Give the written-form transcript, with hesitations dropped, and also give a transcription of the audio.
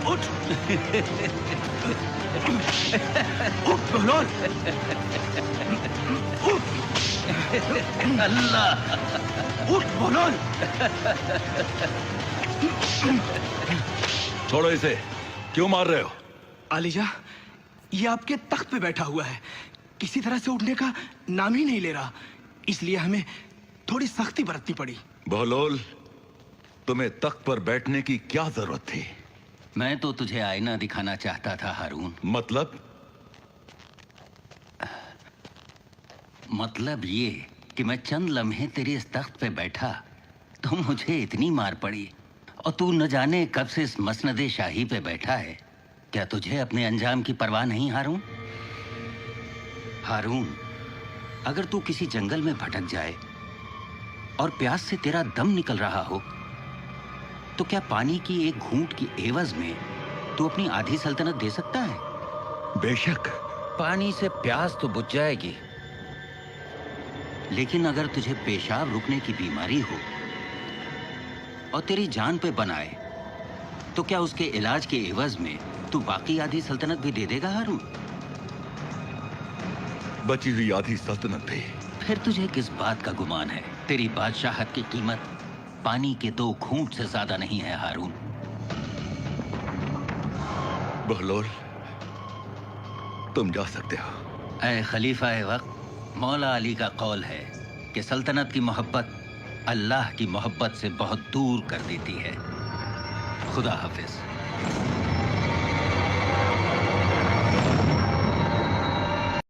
اٹھ اٹھ بہلول، اللہ، اٹھ بہلول۔ چھوڑو اسے، کیوں مار رہے ہو؟ عالیجا یہ آپ کے تخت پہ بیٹھا ہوا ہے، کسی طرح سے اٹھنے کا نام ہی نہیں لے رہا، اس لیے ہمیں تھوڑی سختی برتنی پڑی۔ بہلول، تمہیں تخت پر بیٹھنے کی کیا ضرورت تھی؟ میں تو تجھے آئینہ دکھانا چاہتا تھا ہارون۔ مطلب یہ کہ میں چند لمحے تیری اس تخت پہ بیٹھا تو مجھے اتنی مار پڑی، اور تو نہ جانے کب سے اس مسند شاہی پہ بیٹھا ہے۔ کیا تجھے اپنے انجام کی پرواہ نہیں ہارون؟ ہارون، اگر تو کسی جنگل میں بھٹک جائے اور پیاس سے تیرا دم نکل رہا ہو تو کیا پانی کی ایک گھونٹ کی عوض میں تو اپنی آدھی سلطنت دے سکتا ہے؟ بے شک۔ پانی سے پیاس تو بجھ جائے گی، لیکن اگر تجھے پیشاب رکنے کی بیماری ہو اور تیری جان پہ بنائے تو کیا اس کے علاج کے عوض میں تو باقی آدھی سلطنت بھی دے دے گا ہارون؟ بچی ہوئی آدھی سلطنت بھی؟ پھر تجھے کس بات کا گمان ہے؟ تیری بادشاہت کی قیمت پانی کے 2 گھونٹ سے زیادہ نہیں ہے ہارون۔ بہلول، تم جا سکتے ہو۔ اے خلیفہ وقت، مولا علی کا قول ہے کہ سلطنت کی محبت اللہ کی محبت سے بہت دور کر دیتی ہے۔ خدا حافظ۔